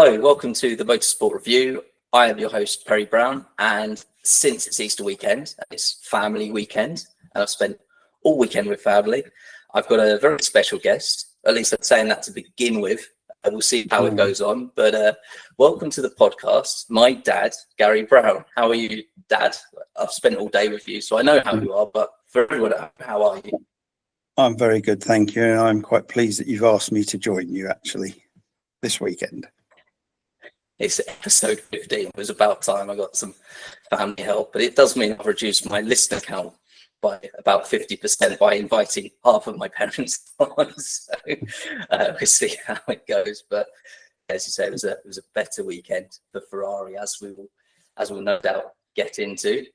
Hello, welcome to the Motorsport Review. I am your host, Perry Brown, and since it's Easter weekend, it's family weekend, and I've spent all weekend with family, I've got a very special guest. At least I'm saying that to begin with, and we'll see how it goes on. But welcome to the podcast, my dad, Gary Brown. How are you, Dad? I've spent all day with you, so I know how you are, but for everyone, how are you? I'm very good, thank you. And I'm quite pleased that you've asked me to join you actually this weekend. It's episode 15. It was about time I got some family help, but it does mean I've reduced my listener count by about 50% by inviting half of my parents on. So we'll see how it goes. But as you say, it was a better weekend for Ferrari, as we'll no doubt get into.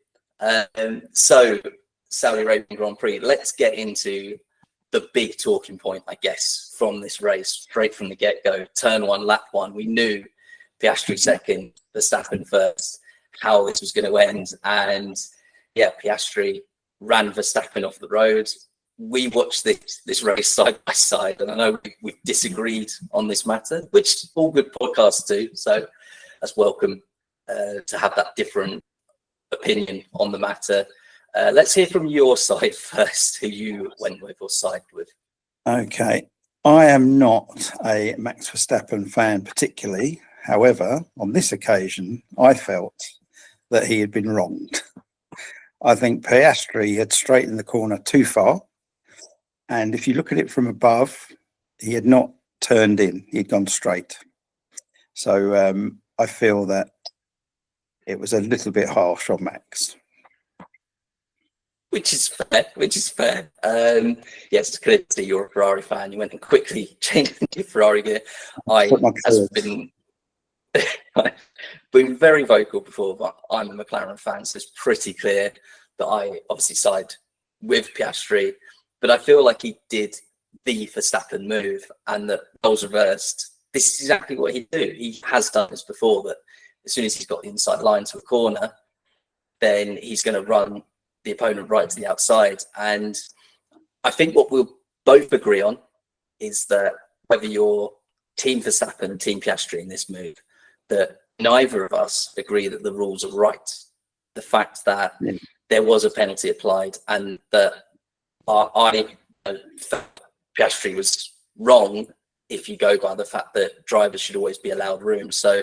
So Saudi Arabian Grand Prix. Let's get into the big talking point, I guess, from this race, straight from the get-go. Turn one, lap one. We knew Piastri second, Verstappen first, how this was going to end. And yeah, Piastri ran Verstappen off the road. We watched this race side by side, and I know we've disagreed on this matter, which all good podcasts do. So that's welcome to have that different opinion on the matter. Let's hear from your side first, who you went with or sided with. Okay, I am not a Max Verstappen fan particularly. However, on this occasion, I felt that he had been wronged. I think Piastri had straightened the corner too far. And if you look at it from above, he had not turned in, he'd gone straight. So I feel that it was a little bit harsh on Max. Which is fair. Yes, it's clear to see you're a Ferrari fan. You went and quickly changed your Ferrari gear. I've been very vocal before, but I'm a McLaren fan, so it's pretty clear that I obviously side with Piastri. But I feel like he did the Verstappen move, and that roles reversed. This is exactly what he'd do. He has done this before, that as soon as he's got the inside line to a corner, then he's going to run the opponent right to the outside. And I think what we'll both agree on is that whether you're Team Verstappen, Team Piastri in this move, that neither of us agree that the rules are right. The fact that there was a penalty applied, and that I felt Piastri was wrong if you go by the fact that drivers should always be allowed room. So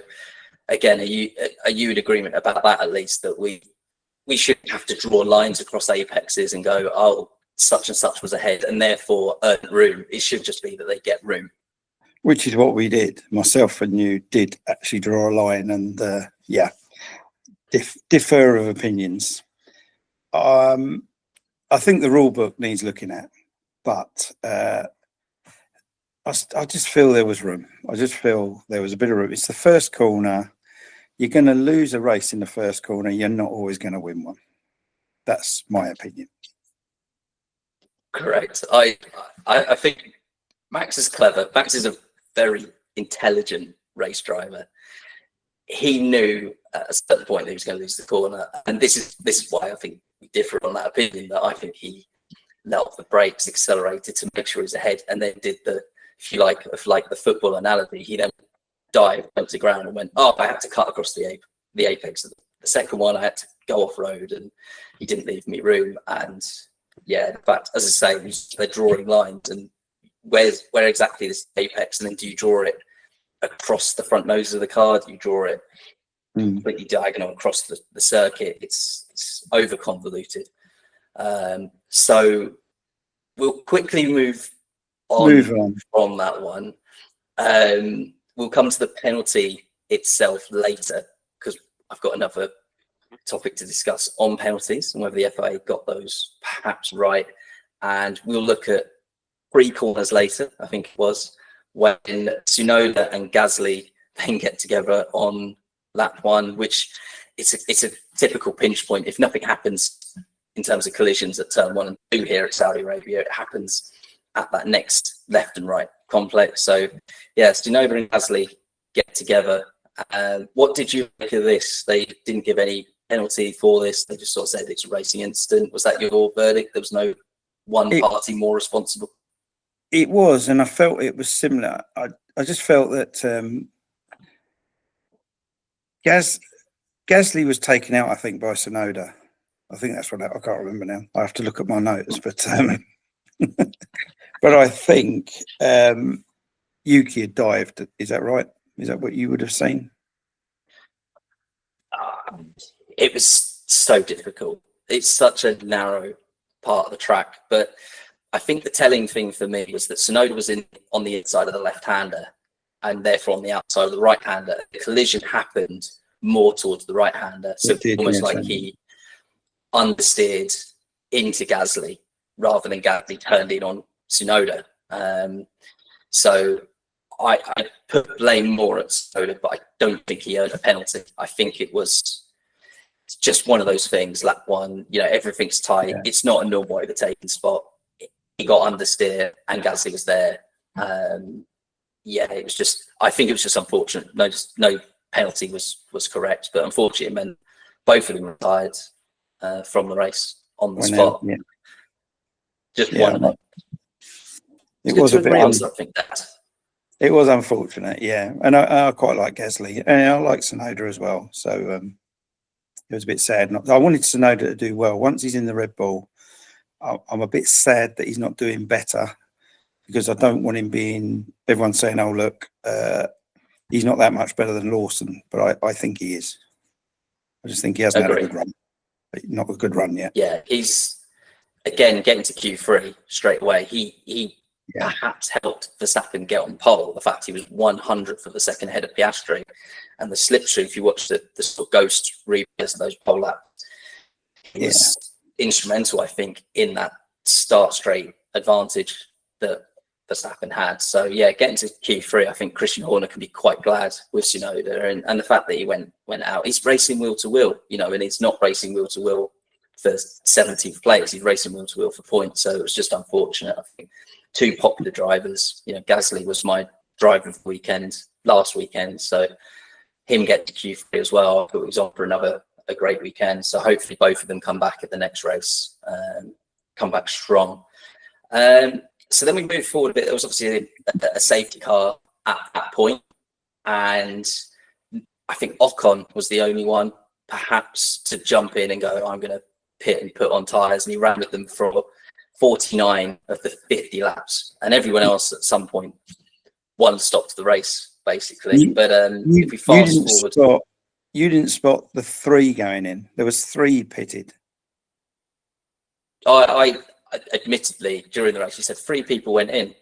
again, are you in agreement about that, at least, that we shouldn't have to draw lines across apexes and go, oh, such and such was ahead and therefore earned room? It should just be that they get room. Which is what we did. Myself and you did actually draw a line, and differ of opinions. I think the rule book needs looking at, but I just feel there was room. I just feel there was a bit of room. It's the first corner. You're going to lose a race in the first corner. You're not always going to win one. That's my opinion. Correct. I think Max is clever. Max is a very intelligent race driver. He knew at a certain point that he was going to lose the corner, and this is why I think we differ on that opinion. That I think he let off the brakes, accelerated to make sure he's ahead, and then did the, if you like the football analogy, he then dived, went to ground, and went, oh, I had to cut across the apex. The second one, I had to go off road, and he didn't leave me room. And yeah, in fact, as I say, they're drawing lines, and where exactly is the apex, and then do you draw it across the front nose of the car? Do you draw it completely diagonal across the circuit? It's over convoluted. So we'll quickly move on from that one. We'll come to the penalty itself later, because I've got another topic to discuss on penalties and whether the FIA got those perhaps right. And we'll look at 3 corners later, I think it was, when Tsunoda and Gasly then get together on lap 1, which it's a typical pinch point. If nothing happens in terms of collisions at turn 1 and 2 here at Saudi Arabia, it happens at that next left and right complex. So yes, Tsunoda and Gasly get together. What did you make of this? They didn't give any penalty for this. They just sort of said it's a racing incident. Was that your verdict? There was no one party more responsible? It was, and I felt it was similar. I just felt that Gasly was taken out, I think, by Tsunoda. I think that's what I can't remember now. I have to look at my notes, but but I think Yuki had dived. Is that right? Is that what you would have seen? It was so difficult. It's such a narrow part of the track, but I think the telling thing for me was that Tsunoda was on the inside of the left-hander and therefore on the outside of the right-hander. The collision happened more towards the right-hander, so almost like he understeered into Gasly rather than Gasly turned in on Tsunoda. So I put blame more at Tsunoda, but I don't think he earned a penalty. I think it was just one of those things. Lap one, everything's tight. Yeah. It's not a normal overtaking spot. He got understeer, and Gasly was there. It was just. I think it was just unfortunate. No penalty was correct, but unfortunately, it meant both of them retired from the race on the spot. Just one of them. It was a bit. It was unfortunate, yeah, and I quite like Gasly, and I like Tsunoda as well. So it was a bit sad. I wanted Tsunoda to do well. Once he's in the Red Bull, I'm a bit sad that he's not doing better, because I don't want him being. Everyone's saying, "Oh, look, he's not that much better than Lawson," but I think he is. I just think he hasn't had a good run. Not a good run yet. Yeah, he's again getting to Q3 straight away. He perhaps helped Verstappen get on pole. The fact he was 100th of a second ahead of Piastri, and the slipstream. If you watch the sort of ghost replays of those pole laps, he was instrumental, I think, in that start straight advantage that Verstappen had. So yeah, getting to Q3, I think Christian Horner can be quite glad with Tsunoda, and the fact that he went out. He's racing wheel to wheel, and he's not racing wheel to wheel for 17th place. He's racing wheel to wheel for points. So it was just unfortunate. I think two popular drivers. Gasly was my driver of the weekend last weekend, so him get to Q3 as well. I thought he was on for a great weekend. So hopefully both of them come back at the next race, come back strong. So then we moved forward a bit. There was obviously a safety car at that point, and I think Ocon was the only one perhaps to jump in and go, I'm going to pit and put on tyres, and he ran with them for 49 of the 50 laps, and everyone else at some point stopped the race basically. But if we fast forward, you didn't spot the three going in. There was three pitted. I admittedly during the race, he said 3 people went in,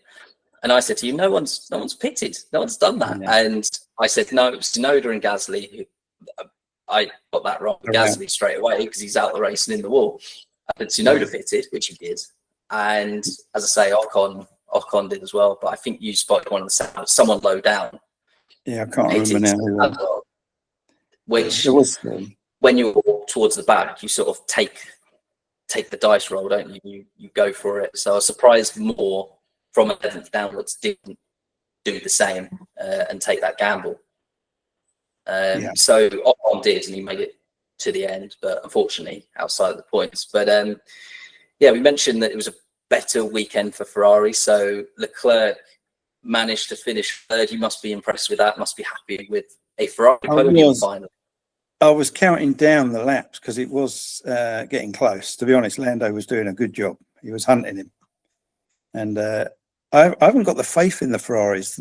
and I said to you, no one's pitted, no one's done that. Yeah. And I said no, it was Tsunoda and Gasly. I got that wrong. Gasly straight away because he's out the race and in the wall. But Tsunoda pitted, which he did, and as I say, Ocon did as well. But I think you spotted one of the someone low down. Yeah, I can't remember now. Which when you're towards the back, you sort of take the dice roll, don't you? You go for it. So I was surprised more from 11th downwards didn't do the same and take that gamble. So Ocon did, and he made it to the end, but unfortunately outside of the points. But we mentioned that it was a better weekend for Ferrari. So Leclerc managed to finish third. You must be impressed with that. Must be happy with a Ferrari podium finally. I was counting down the laps because it was getting close. To be honest, Lando was doing a good job. He was hunting him, and I haven't got the faith in the Ferraris,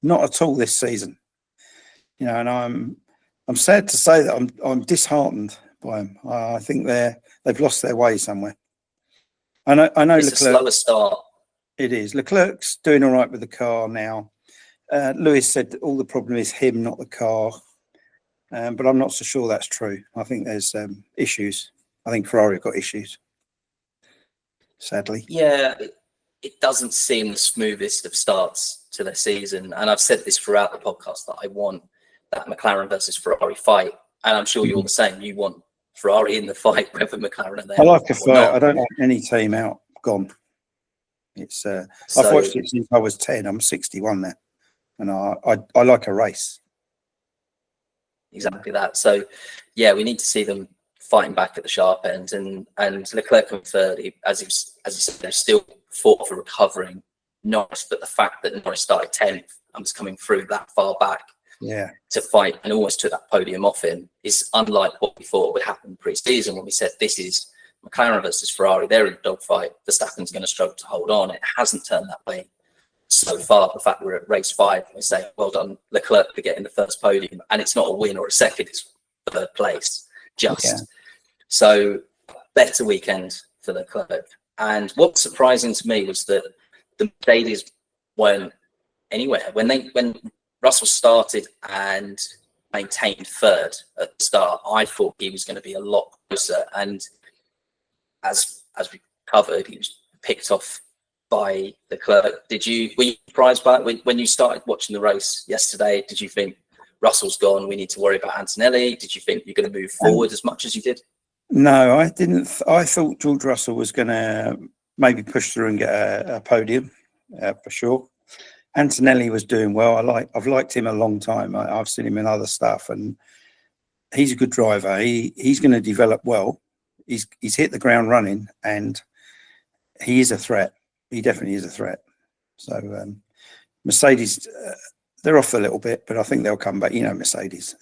not at all this season. And I'm sad to say that I'm disheartened by them. I think they've lost their way somewhere. I know it's Leclerc. A slower start. It is. Leclerc's doing all right with the car now. Lewis said that all the problem is him, not the car. But I'm not so sure that's true. I think there's issues. I think Ferrari have got issues, sadly. Yeah, it doesn't seem the smoothest of starts to their season. And I've said this throughout the podcast that I want that McLaren versus Ferrari fight. And I'm sure you're the same. You want Ferrari in the fight, whether McLaren are there. I like a fight. I don't like any team out, gone. It's I've watched it since I was 10. I'm 61 now. And I like a race. Exactly that. So, we need to see them fighting back at the sharp end, and Leclerc in third, as you said, they're still fought for recovering Norris. But the fact that Norris started 10th and was coming through that far back Yeah. to fight and almost took that podium off him is unlike what we thought would happen pre-season when we said this is McLaren versus Ferrari. They're in a dogfight. Verstappen's going to struggle to hold on. It hasn't turned that way so far. The fact we're at race 5, we say, well done, Leclerc, for getting the first podium. And it's not a win or a second, it's third place. So better weekend for Leclerc. And what's surprising to me was that the Mercedes weren't anywhere. When Russell started and maintained third at the start, I thought he was going to be a lot closer. And as we covered, he was picked off by Leclerc. Were you surprised by it when you started watching the race yesterday? Did you think Russell's gone, we need to worry about Antonelli? Did you think you're going to move forward as much as you did? No, I didn't. I thought George Russell was going to maybe push through and get a podium for sure. Antonelli was doing well. I've liked him a long time. I've seen him in other stuff, and he's a good driver. He's going to develop well. He's hit the ground running, and he is a threat. He definitely is a threat. So Mercedes, they're off a little bit, but I think they'll come back. You know, Mercedes.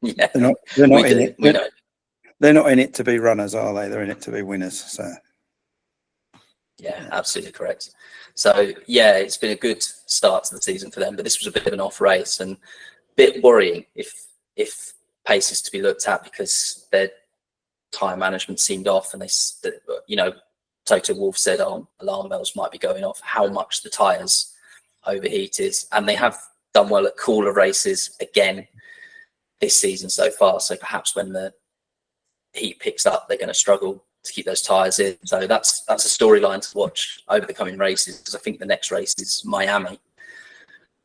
Yeah, they're not in it. They're not in it to be runners, are they? They're in it to be winners. So. Yeah, absolutely correct. So yeah, it's been a good start to the season for them, but this was a bit of an off race and a bit worrying if pace is to be looked at, because their tyre management seemed off, and Toto Wolff said, alarm bells might be going off, how much the tyres overheated, and they have done well at cooler races again this season so far. So perhaps when the heat picks up, they're going to struggle to keep those tyres in. So that's a storyline to watch over the coming races, because I think the next race is Miami.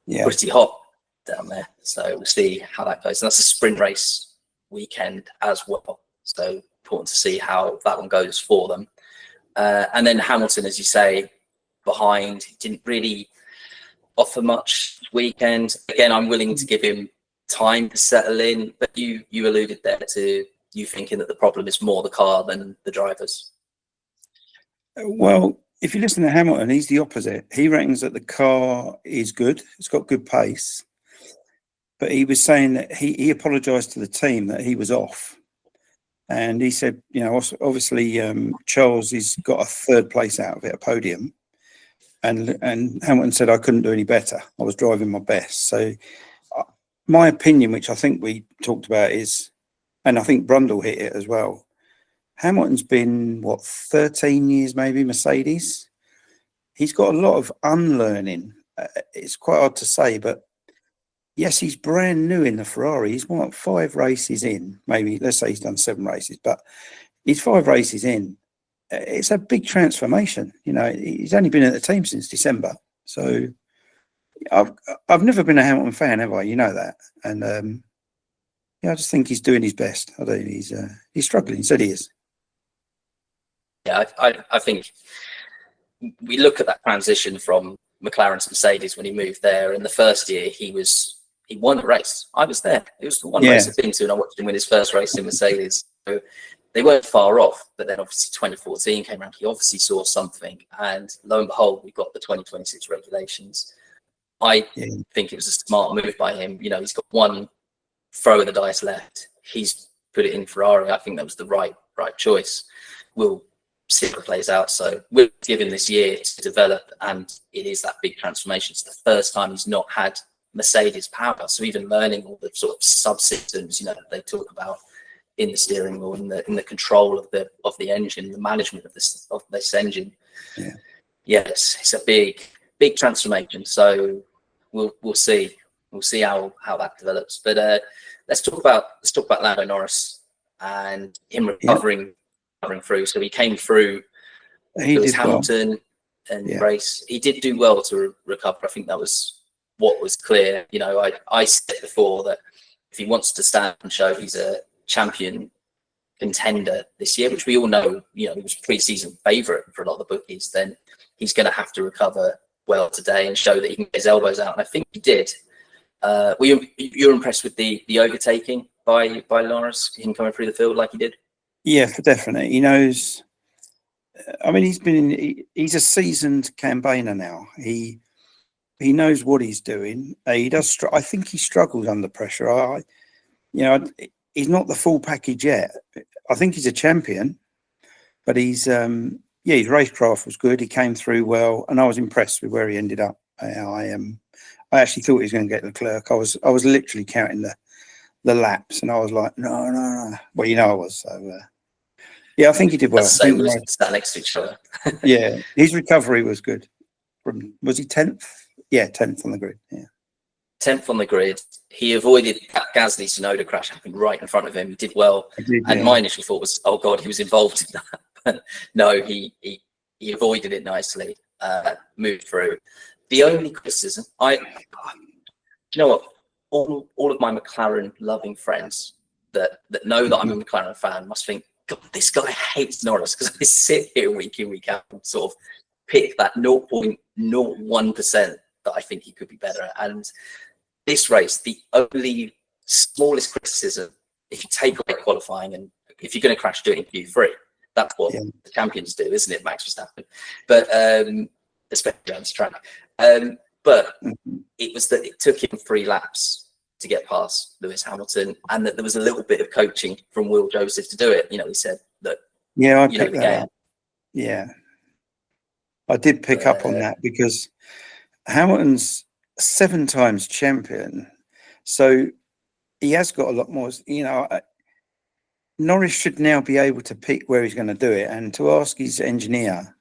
Yeah, pretty hot down there. So we'll see how that goes. And that's a sprint race weekend as well. So important to see how that one goes for them. And then Hamilton, as you say, behind, didn't really offer much weekend. Again, I'm willing to give him time to settle in, but you alluded there to you thinking that the problem is more the car than the drivers. Well, if you listen to Hamilton, he's the opposite. He reckons that the car is good. It's got good pace. But he was saying that he apologised to the team that he was off. And he said, obviously Charles, he's got a third place out of it, a podium. And Hamilton said, I couldn't do any better. I was driving my best. So my opinion, which I think we talked about, is, and I think Brundle hit it as well, Hamilton's been, 13 years maybe, Mercedes. He's got a lot of unlearning. It's quite hard to say, but yes, he's brand new in the Ferrari. He's 5 races in, maybe, let's say he's done 7 races, but he's 5 races in. It's a big transformation. He's only been at the team since December. So I've never been a Hamilton fan, have I? You know that. And I just think he's doing his best. I don't. He's struggling. He said he is. Yeah, I think we look at that transition from McLaren to Mercedes when he moved there. In the first year, he won the race. I was there. It was the one race I've been to, and I watched him win his first race in Mercedes. So they weren't far off. But then obviously 2014 came around. He obviously saw something, and lo and behold, we got the 2026 regulations. I think it was a smart move by him. He's got one throw of the dice left. He's put it in Ferrari. I think that was the right choice. We'll see how it plays out. So we'll give him this year to develop, and it is that big transformation. It's the first time he's not had Mercedes power. So even learning all the sort of subsystems, that they talk about in the steering wheel, in the control of the engine, the management of this engine. Yeah. Yes, it's a big transformation. So we'll see. We'll see how that develops. But let's talk about Lando Norris and him recovering through. So he came through. It was Hamilton and race. He did do well to recover. I think that was what was clear. I said before that if he wants to stand and show he's a champion contender this year, which we all know, he was pre-season favourite for a lot of the bookies, then he's going to have to recover well today and show that he can get his elbows out. And I think he did. You're impressed with the overtaking by Norris, him coming through the field like he did? Yeah, for definite. He knows. I mean, he's a seasoned campaigner now. He He knows what he's doing. He does. I think he struggles under pressure. You know, he's not the full package yet. I think he's a champion, but he's his racecraft was good. He came through well, and I was impressed with where he ended up. I actually thought he was going to get Leclerc. I was literally counting the laps, and I was like, no. Well, I was. So yeah, I think he did well. As I say, we sat next to each other. Yeah, his recovery was good. Was he 10th? Yeah, 10th on the grid. Yeah. 10th on the grid. He avoided that Gasly Tsunoda crash happened right in front of him. He did well. And my initial thought was, oh God, he was involved in that. But no, he avoided it nicely, moved through. The only criticism, you know what? All of my McLaren loving friends that know that I'm a McLaren fan must think, God, this guy hates Norris, because I sit here week in, week out and sort of pick that 0.01% that I think he could be better at. And this race, the only smallest criticism, if you take away qualifying and if you're going to crash, do it in Q3. That's what the champions do, isn't it, Max Verstappen? But especially on this track. But it was that it took him 3 laps to get past Lewis Hamilton, and that there was a little bit of coaching from Will Joseph to do it. He said that. Yeah, I picked that up. Yeah, I did pick up on that, because Hamilton's 7 times champion, so he has got a lot more. Norris should now be able to pick where he's going to do it, and to ask his engineer,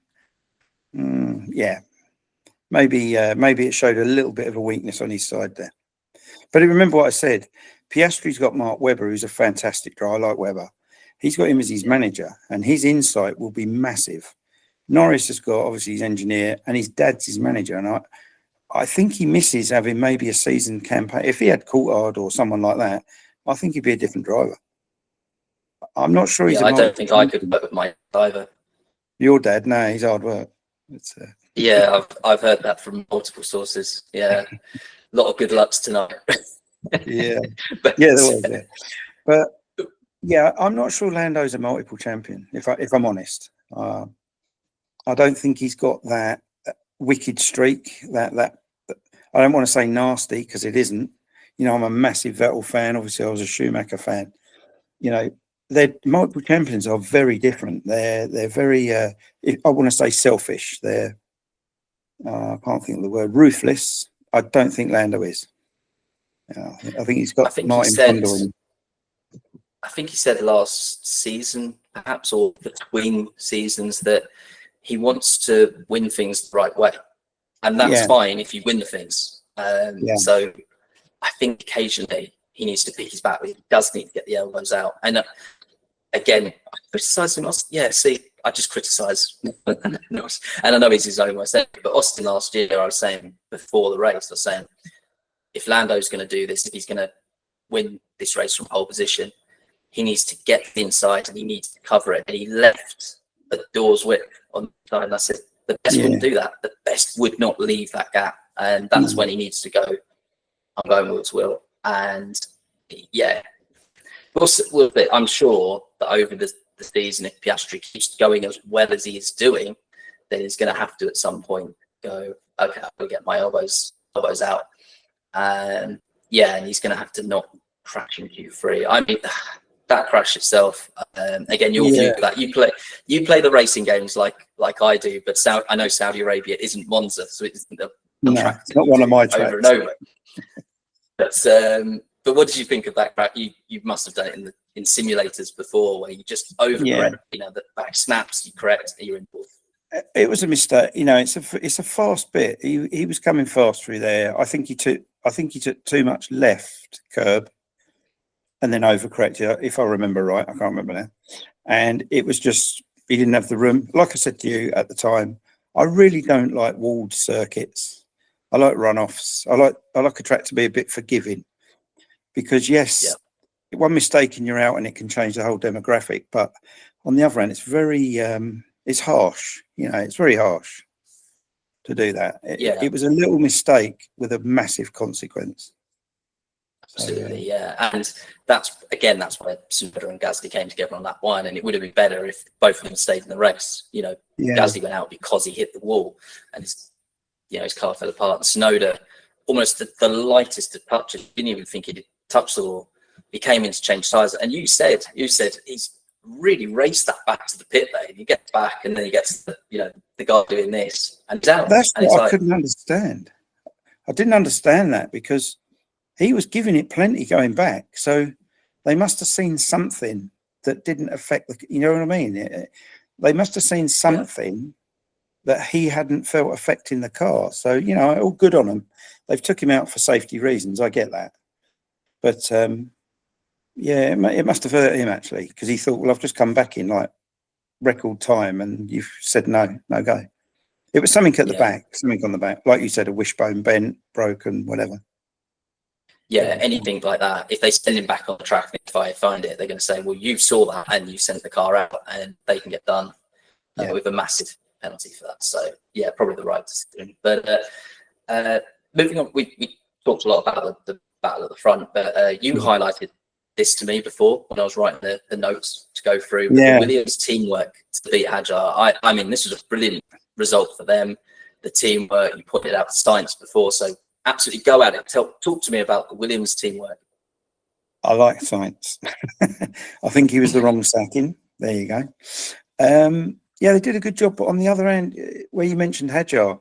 maybe it showed a little bit of a weakness on his side there. But remember what I said, Piastri's got Mark Webber, who's a fantastic driver. I like Webber. He's got him as his manager, and his insight will be massive. Norris has got, obviously, his engineer, and his dad's his manager, and I think he misses having maybe a seasoned campaign. If he had Coulthard or someone like that, I think he'd be a different driver. I'm not sure he's. I don't think I could work with my driver. Your dad? No, he's hard work. Yeah, I've heard that from multiple sources. Yeah, a lot of good lucks tonight. Yeah, there was. Yeah. But yeah, I'm not sure Lando's a multiple champion. If I'm honest, I don't think he's got that wicked streak. That I don't want to say nasty, because it isn't. I'm a massive Vettel fan. Obviously, I was a Schumacher fan. Their multiple champions are very different. They're very, I want to say selfish. They're, I can't think of the word, ruthless. I don't think Lando is. I think he's got Martin Condor in him. I think he said last season, perhaps, or between seasons, that he wants to win things the right way. And that's fine if you win the things. So I think occasionally he needs to pick his battle. He does need to get the elbows out. And again, I criticise him. I just criticise. And I know he's his own worst enemy. But Austin last year, I was saying before the race, I was saying, if Lando's going to do this, if he's going to win this race from pole position, he needs to get the inside and he needs to cover it. And he left the door's width on the side. And I said, the best wouldn't do that. The best would not leave that gap. And that's when he needs to go. I'm going with Will. And I'm sure that over the season, if Piastri keeps going as well as he is doing, then he's going to have to at some point go, okay, I'll get my elbows out. And he's going to have to not crash in Q3. I mean, that crash itself, again, your view of that, you play the racing games like I do, but I know Saudi Arabia isn't Monza, so it isn't track. It's not one of my tracks. Over and over. But what did you think of that crash? You must have done it in simulators before, where you just overcorrect. The back snaps, you correct, and you're in fourth. It was a mistake. It's a fast bit. He was coming fast through there. I think he took too much left curb, and then overcorrected, if I remember right. I can't remember now. And it was just, he didn't have the room. Like I said to you at the time, I really don't like walled circuits. I like runoffs. I like a track to be a bit forgiving, because one mistake and you're out, and it can change the whole demographic. But on the other hand, it's very, it's harsh. It's very harsh to do that. It was a little mistake with a massive consequence. Absolutely, and that's why Tsunoda and Gasly came together on that one, and it would have been better if both of them stayed in the race. Gasly went out because he hit the wall, and his car fell apart. And Tsunoda, almost the lightest of touches, didn't even think he'd touched the wall. He came in to change tyres, and you said he's really raced that back to the pit lane. He gets back, and then he gets the guy doing this, and he's out. That's and what I couldn't understand. I didn't understand that, because he was giving it plenty going back. So they must have seen something that didn't affect the. You know what I mean? They must have seen something that he hadn't felt affecting the car. So all good on them. They've took him out for safety reasons. I get that, but it must have hurt him actually, because he thought, well, I've just come back in like record time, and you've said no go. It was something at the back, something on the back, like you said, a wishbone bent, broken, whatever. Yeah, anything like that. If they send him back on the track, if I find it, they're going to say, well, you saw that and you sent the car out, and they can get done with a massive penalty for that. So yeah, probably the right decision. But moving on, we talked a lot about the battle at the front, but you highlighted this to me before when I was writing the notes to go through. The Williams teamwork to beat Hadjar. I mean, this was a brilliant result for them. The teamwork, you pointed out science before, so absolutely go at it. Talk to me about the Williams teamwork. I like science. I think he was the wrong sacking. There you go. They did a good job. But on the other end, where you mentioned Hadjar,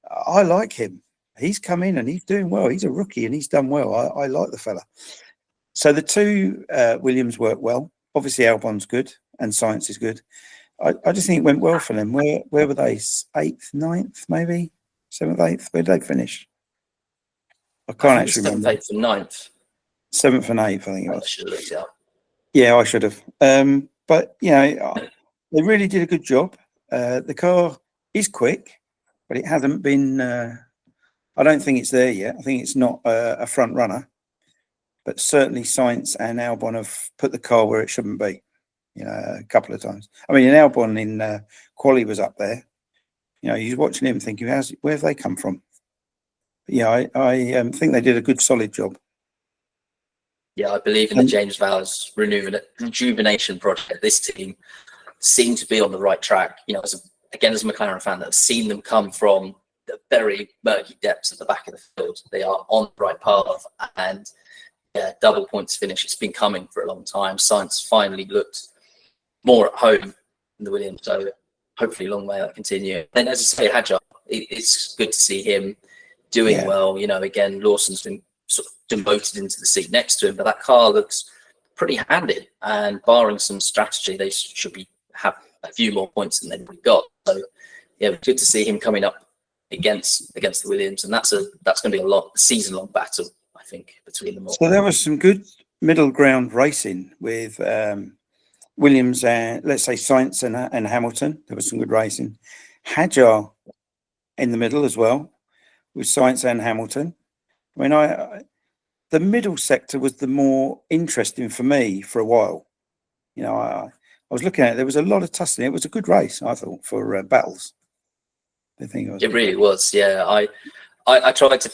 I like him. He's come in and he's doing well. He's a rookie and he's done well. I like the fella. So the two Williams work well. Obviously, Albon's good and science is good. I just think it went well for them. Where were they? 8th, 9th, maybe 7th, 8th. Where did they finish? I can't actually remember. 7th, 8th, and 9th. 7th and 8th, I think it was. I should have looked it up. Yeah, I should have. But they really did a good job. The car is quick, but it hasn't been. I don't think it's there yet. I think it's not a front runner. But certainly, Sainz and Albon have put the car where it shouldn't be. A couple of times. I mean, Albon in quali was up there. You're watching him thinking, where have they come from? But I think they did a good, solid job. Yeah, I believe in the James Vowles rejuvenation project. This team seemed to be on the right track. As a McLaren fan, that have seen them come from the very murky depths at the back of the field. They are on the right path, and double points finish. It's been coming for a long time. Sainz finally looked more at home in the Williams, so hopefully long may that continue. And as I say, Hadjar, it's good to see him doing well. Again, Lawson's been sort of demoted into the seat next to him, but that car looks pretty handy, and barring some strategy, they should have a few more points than they've got. So good to see him coming up against the Williams, and that's going to be a season-long battle, I think, between them all. So there was some good middle ground racing with Williams and, let's say, Sainz and Hamilton. There was some good racing. Hadjar in the middle as well with Sainz and Hamilton. I mean, the middle sector was the more interesting for me for a while. I was looking at it. There was a lot of tussling. It was a good race, I thought, for battles. I think it really was. Yeah, I tried to.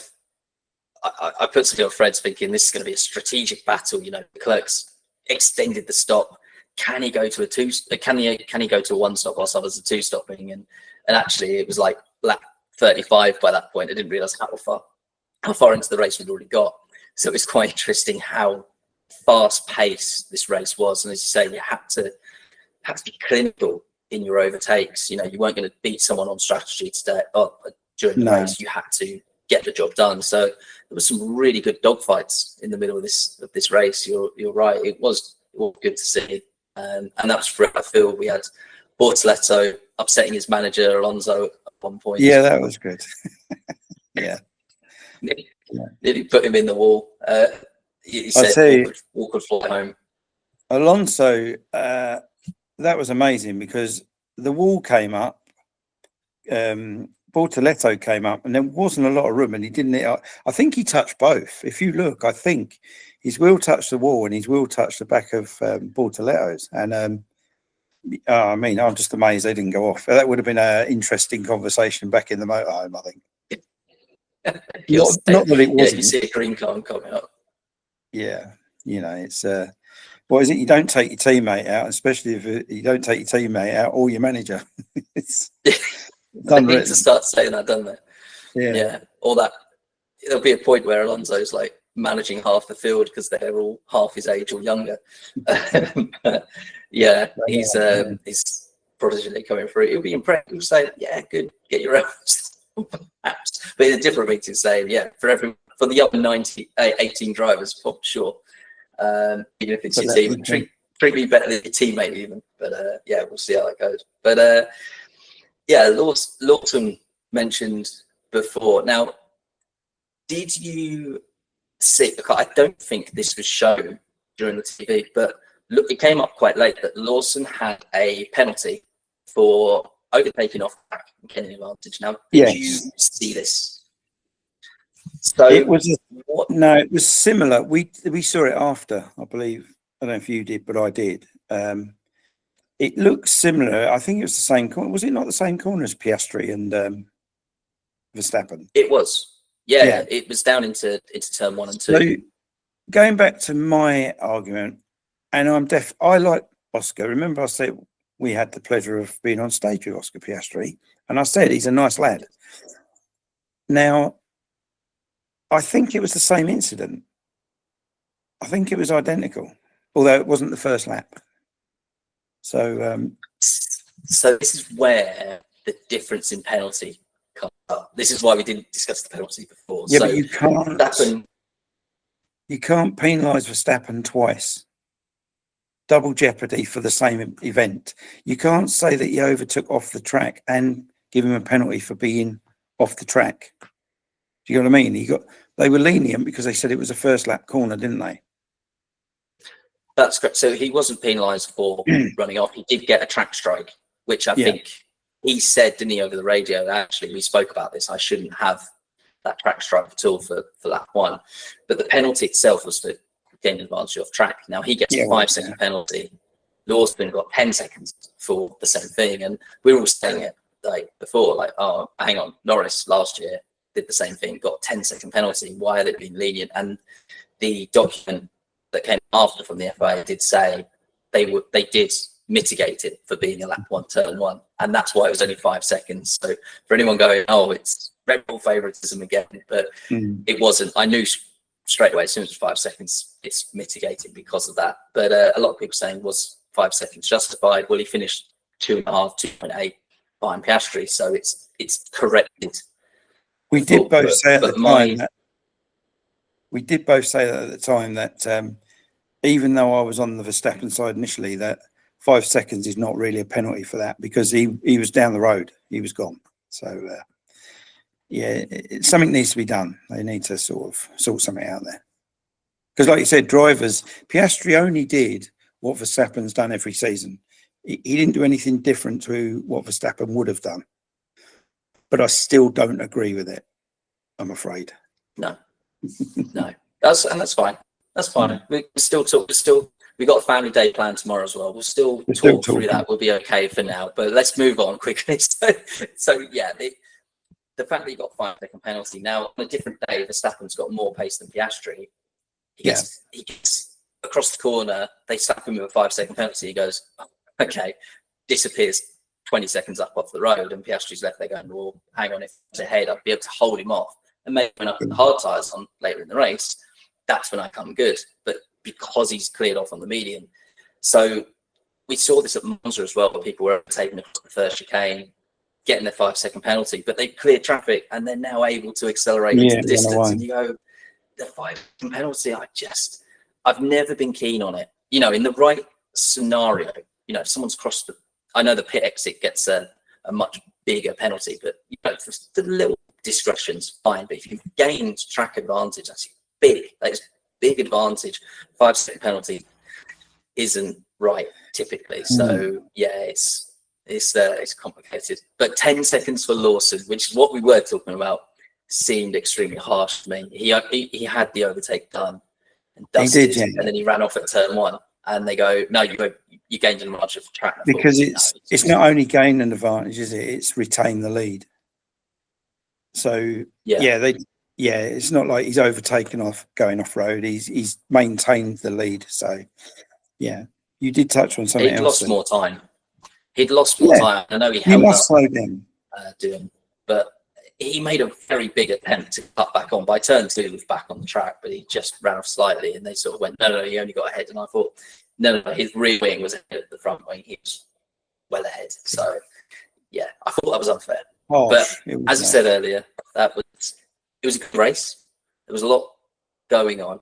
I put something on threads thinking this is going to be a strategic battle. Clerk's extended the stop. Can he go to a two? Can he go to a one stop whilst others are two stopping? And actually, it was like lap 35 by that point. I didn't realise how far into the race we'd already got. So it was quite interesting how fast paced this race was. And as you say, you had to be clinical in your overtakes. You weren't going to beat someone on strategy during the race. You had to get the job done. So there was some really good dogfights in the middle of this race. You're right. It was good to see. And that was for, I feel, we had Bortoleto upsetting his manager Alonso at one point. Yeah, that was good. Yeah. Nearly put him in the wall. He said walk could fly home. Alonso, that was amazing because the wall came up, Bortoleto came up, and there wasn't a lot of room, and he didn't. I think he touched both. If you look, I think his wheel touched the wall and his wheel touched the back of Bortoleto's. And I mean, I'm just amazed they didn't go off. That would have been an interesting conversation back in the motorhome, I think. Not that it wasn't. You see a green car coming up. Yeah, it's what is it? You don't take your teammate out, especially if you don't take your teammate out or your manager. It's they need to start saying that, don't they? Yeah. All that. There'll be a point where Alonso's like managing half the field because they're all half his age or younger. Yeah, he's prodigy coming through. He'll be impressed. He'll say, "Yeah, good, get your own." But in a different meeting, saying, "Yeah, for the other 18 drivers, for sure. Even if it's your team, treat me better than your teammate, even." But yeah, we'll see how that goes. But yeah, Lawson mentioned before. Now, did you see? I don't think this was shown during the TV, but look, it came up quite late that Lawson had a penalty for overtaking off track and getting an advantage. Now, did you see this? So it was it was similar. We saw it after, I believe. I don't know if you did, but I did. It looks similar. I think it was the same corner. Was it not the same corner as Piastri and Verstappen? It was. Yeah, it was down into turn 1 and 2. So going back to my argument, and I like Oscar. Remember, I said we had the pleasure of being on stage with Oscar Piastri, and I said he's a nice lad. Now, I think it was the same incident. I think it was identical, although it wasn't the first lap. So this is where the difference in penalty comes up. This is why we didn't discuss the penalty before. Yeah, so but you can't penalise Verstappen twice. Double jeopardy for the same event. You can't say that he overtook off the track and give him a penalty for being off the track. Do you know what I mean? They were lenient because they said it was a first lap corner, didn't they? That's correct. So he wasn't penalised for running off. He did get a track strike, which I think he said, didn't he, over the radio? Actually, we spoke about this. I shouldn't have that track strike at all for lap 1. But the penalty itself was for gaining advantage off track. Now he gets a 5-second penalty. Lawson got 10 seconds for the same thing. And we were all saying it like before, like, oh, hang on, Norris last year did the same thing, got a 10-second penalty. Why are they being lenient? And the document that came after from the FIA did say they did mitigate it for being a lap 1, turn 1, and that's why it was only 5 seconds. So for anyone going, oh, it's Red Bull favoritism again, but it wasn't. I knew straight away as soon as it was 5 seconds, it's mitigated because of that. But a lot of people saying, was 5 seconds justified? Well, he finished 2.5, 2.8 behind Piastri, so it's corrected. We did both say at the time that. We did both say that at the time that even though I was on the Verstappen side initially, that 5 seconds is not really a penalty for that because he was down the road, he was gone. So something needs to be done. They need to sort something out there because, like you said, drivers. Piastri only did what Verstappen's done every season. He didn't do anything different to what Verstappen would have done. But I still don't agree with it, I'm afraid. No, that's fine. That's fine. We still talk. We got a family day planned tomorrow as well. We'll still talk through that. We'll be okay for now. But let's move on quickly. So yeah, the fact that you got 5-second penalty now on a different day, Verstappen's got more pace than Piastri. He gets across the corner. They slap him with a 5-second penalty. He goes, okay, disappears 20 seconds up off the road, and Piastri's left there going, well, hang on, if it's ahead, I'd be able to hold him off. And maybe when I put the hard tyres on later in the race, that's when I come good. But because he's cleared off on the medium. So we saw this at Monza as well, where people were taking across the first chicane, getting their 5-second penalty, but they cleared traffic and they're now able to accelerate into the distance. And you go, the 5-second penalty, I've never been keen on it. You know, in the right scenario, you know, if someone's crossed I know the pit exit gets a much bigger penalty, but you know, just the little discretion's fine. But if you've gained track advantage, that's big. That's big advantage. 5-second penalty isn't right typically. So yeah, it's complicated. But 10 seconds for Lawson, which is what we were talking about, seemed extremely harsh to me. He had the overtake done and dusted, and then he ran off at turn 1. And they go, no, you gained an advantage of track. Because it's not only gained an advantage, is it? It's retained the lead. So it's not like he's overtaken off going off road. He's maintained the lead. So yeah, you did touch on something else. He'd lost more time. I know he held must slow down. doing, but he made a very big attempt to cut back on. By turn 2, he was back on the track, but he just ran off slightly, and they sort of went, no, he only got ahead. And I thought, no, his rear wing was ahead of the front wing. He was well ahead. So, yeah, I thought that was unfair. But as you said earlier, it was a good race. There was a lot going on.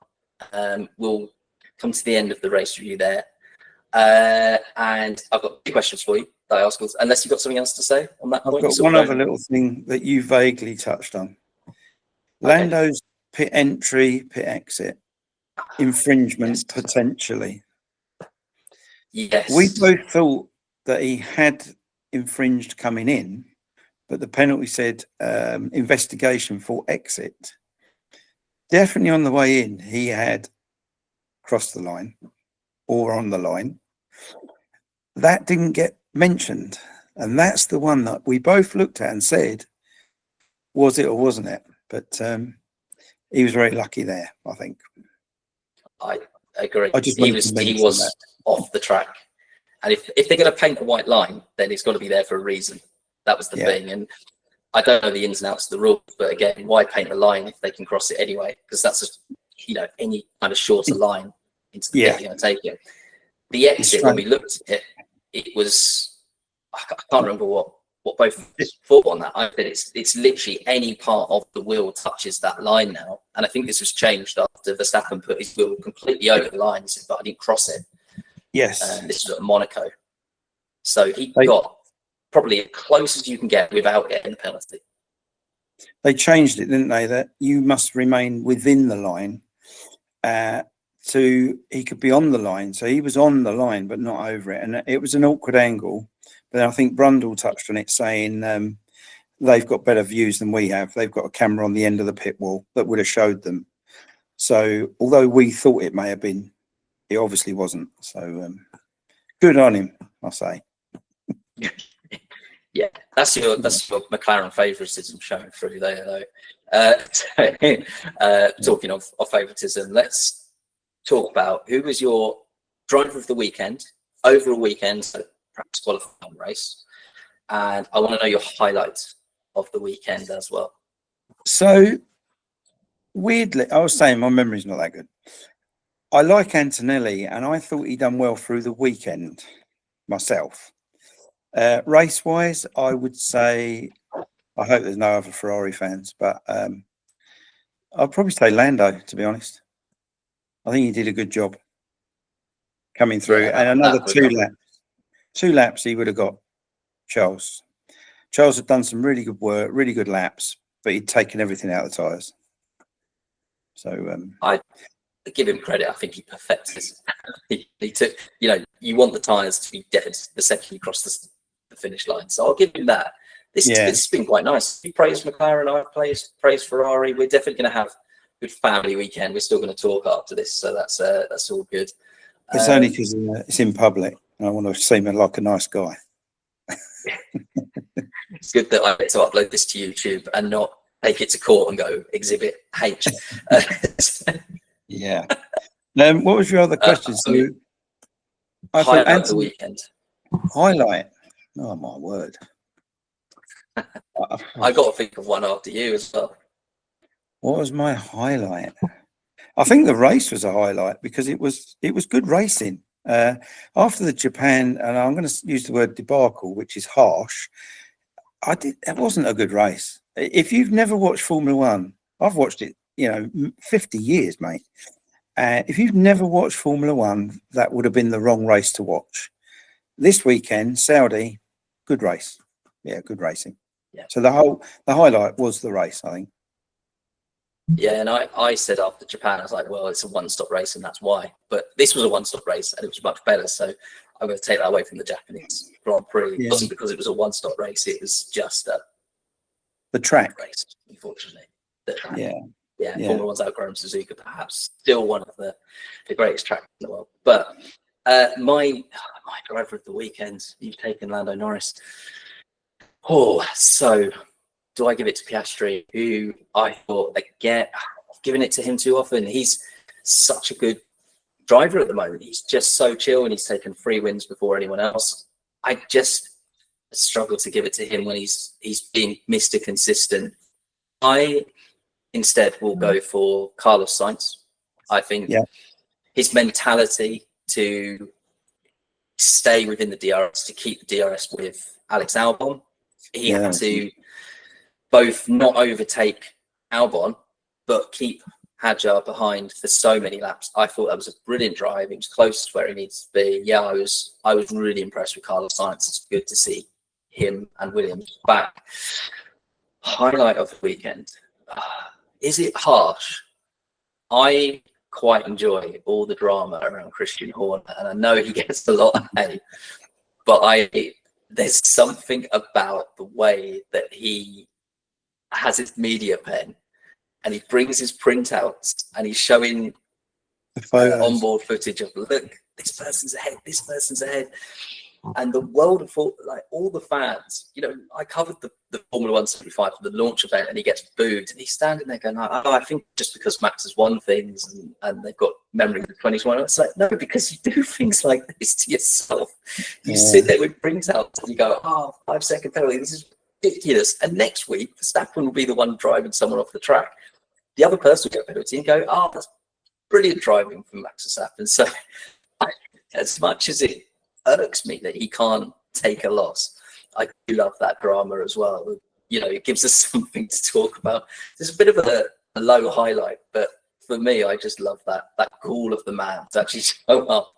We'll come to the end of the race review there. And I've got 2 questions for you that I ask, unless you've got something else to say on that point. I've got one other little thing that you vaguely touched on. Lando's pit entry, pit exit, infringement potentially. Yes. We both thought that he had infringed coming in, but the penalty said investigation for exit. Definitely on the way in, he had crossed the line or on the line. That didn't get mentioned. And that's the one that we both looked at and said, was it or wasn't it? But he was very lucky there, I think. I agree. He was off the track. And if they're going to paint a white line, then it's got to be there for a reason. That was the thing. And I don't know the ins and outs of the rules, but again, why paint the line if they can cross it anyway? Because that's just, any kind of shorter line into the pit you're going to take it. The exit, when we looked at it, it was, I can't remember what both thought on that. I said it's literally any part of the wheel touches that line now. And I think this was changed after Verstappen put his wheel completely over the line and said, but I didn't cross it. Yes. This was at Monaco. So he got probably as close as you can get without getting the penalty. They changed it, didn't they? That you must remain within the line. So he could be on the line. So he was on the line, but not over it. And it was an awkward angle. But I think Brundle touched on it, saying they've got better views than we have. They've got a camera on the end of the pit wall that would have showed them. So although we thought it may have been, it obviously wasn't. So good on him, I'll say. Yeah, that's your McLaren favouritism showing through there, though. Talking of favouritism, let's talk about who was your driver of the weekend, over a weekend, so perhaps qualifying race, and I want to know your highlights of the weekend as well. So weirdly, I was saying my memory's not that good. I like Antonelli, and I thought he'd done well through the weekend myself. Race-wise, I would say, I hope there's no other Ferrari fans, but I'll probably say Lando, to be honest. I think he did a good job coming through. And another 2 laps. 2 laps he would have got Charles. Charles had done some really good work, really good laps, but he'd taken everything out of the tyres. So I give him credit. I think he perfected it. he took, you want the tyres to be dead the second you cross the finish line. So I'll give him that. This has been quite nice. You praise McLaren, I praise Ferrari. We're definitely going to have a good family weekend. We're still going to talk after this, so that's all good. It's only because it's in public. I want to seem like a nice guy. It's good that I get to upload this to YouTube and not take it to court and go Exhibit H. Yeah. What was your other question? Highlight of the weekend. Highlight. Oh my word! I got to think of one after you as well. What was my highlight? I think the race was a highlight because it was good racing. After the Japan, and I'm going to use the word debacle, which is harsh. It wasn't a good race. If you've never watched Formula One, I've watched it, 50 years, mate. If you've never watched Formula One, that would have been the wrong race to watch. This weekend, Saudi, good race. Yeah, good racing. Yeah. So the highlight was the race, I think. Yeah, and I said after Japan, I was like, well, it's a one-stop race, and that's why. But this was a one-stop race, and it was much better. So I'm going to take that away from the Japanese Grand Prix. It wasn't because it was a one-stop race; it was just the track race. Unfortunately, Yeah. Formula One's outgrown Suzuka, perhaps still one of the greatest tracks in the world. But my driver of the weekend, you've taken Lando Norris. Oh, so do I give it to Piastri, who I thought, again, I've given it to him too often. He's such a good driver at the moment. He's just so chill, and he's taken 3 wins before anyone else. I just struggle to give it to him when he's being Mr. Consistent I instead will go for Carlos Sainz. I think his mentality to stay within the DRS, to keep the DRS with Alex Albon, he had to both not overtake Albon, but keep Hadjar behind for so many laps. I thought that was a brilliant drive. It was close to where he needs to be. Yeah, I was really impressed with Carlos Sainz. It's good to see him and Williams back. Highlight of the weekend. Is it harsh? I quite enjoy all the drama around Christian Horner, and I know he gets a lot of hate, but there's something about the way that he has his media pen and he brings his printouts and he's showing onboard footage of, look, this person's ahead, this person's ahead. And the world of like all the fans, you know, I covered the Formula 175 for the launch event, and he gets booed, and he's standing there going, "Oh, I think just because Max has won things and they've got memories of 2021." It's like, no, because you do things like this to yourself. You sit there with printouts and you go, "Oh, 5-second penalty. This is ridiculous." And next week, Verstappen will be the one driving someone off the track. The other person will get a penalty and go, "Oh, that's brilliant driving from Max Verstappen." So, as much as it irks me that he can't take a loss, I do love that drama as well. You know, it gives us something to talk about. There's a bit of a low highlight, but for me, I just love that call of the man to actually show up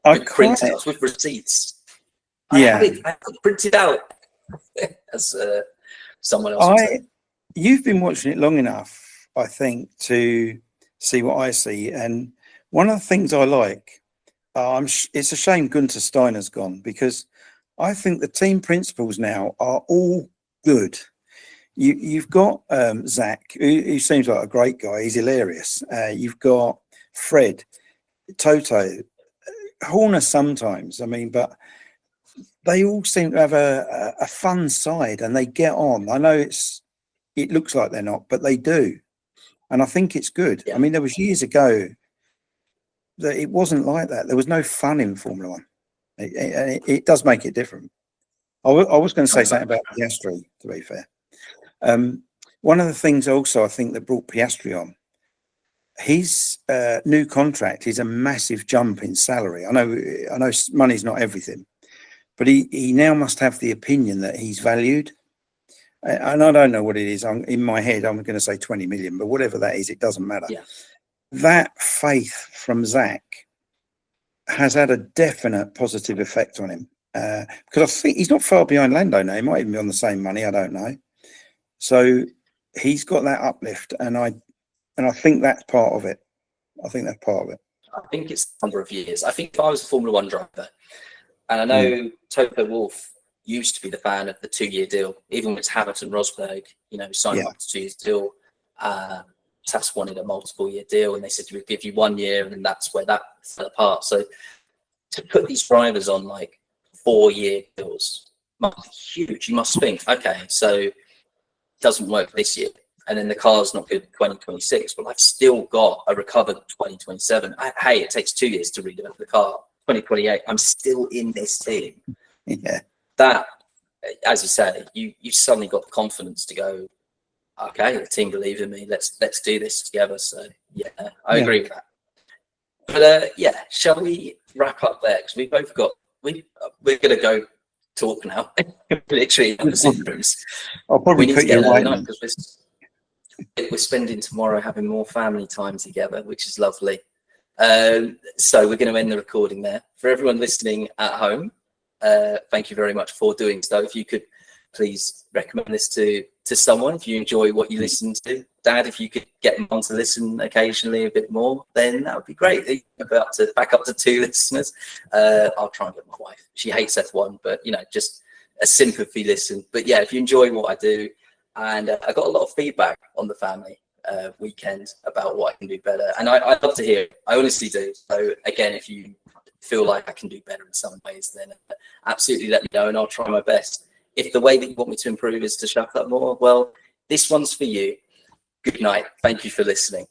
with printouts, with receipts. I have it printed out, as someone else would say. You've been watching it long enough, I think, to see what I see. And one of the things I like, it's a shame Gunter Steiner's gone, because I think the team principals now are all good. You've got Zach, who seems like a great guy. He's hilarious. You've got Fred, Toto, Horner sometimes. I mean, but they all seem to have a fun side, and they get on. I know it looks like they're not, but they do. And I think it's good. I mean, there was years ago that it wasn't like that. There was no fun in Formula One. It does make it different. I was going to say something about Piastri, to be fair. One of the things also I think that brought Piastri on, his new contract is a massive jump in salary. I know money's not everything, but he now must have the opinion that he's valued. And I don't know what it is. In my head, I'm going to say 20 million, but whatever that is, it doesn't matter. Yeah. That faith from Zach has had a definite positive effect on him, because I think he's not far behind Lando now. He might even be on the same money. I don't know. So he's got that uplift, and I think that's part of it. I think it's a number of years. I think if I was a Formula One driver, and I know Toto Wolff used to be the fan of the 2-year deal, even when it's Hamilton Rosberg, you know, signed up to 2 years deal. SAS wanted a multiple-year deal, and they said, we'll give you 1 year, and that's where that fell apart. So to put these drivers on like 4-year deals must be huge. You must think, okay, so it doesn't work this year, and then the car's not good in 2026, but I've still got a recovered 2027. Hey, it takes 2 years to redevelop the car. 2028, I'm still in this team. Yeah. That, as you say, you suddenly got the confidence to go, okay, the team believe in me. Let's do this together. So yeah, I agree with that. But shall we wrap up there? Because we both got we're going to go talk now. Literally in the sitting rooms. I'll probably put you right now because we're spending tomorrow having more family time together, which is lovely. So we're going to end the recording there. For everyone listening at home, thank you very much for doing so. If you could please recommend this to someone if you enjoy what you listen to. Dad, if you could get Mum to listen occasionally a bit more, then that would be great. Back up to 2 listeners. I'll try and get my wife. She hates F1, but just a sympathy listen. But yeah, if you enjoy what I do, and I got a lot of feedback on the family weekend about what I can do better, and I'd love to hear it. I honestly do. So again, if you feel like I can do better in some ways, then absolutely let me know, and I'll try my best. If the way that you want me to improve is to shut up more, well, this one's for you. Good night. Thank you for listening.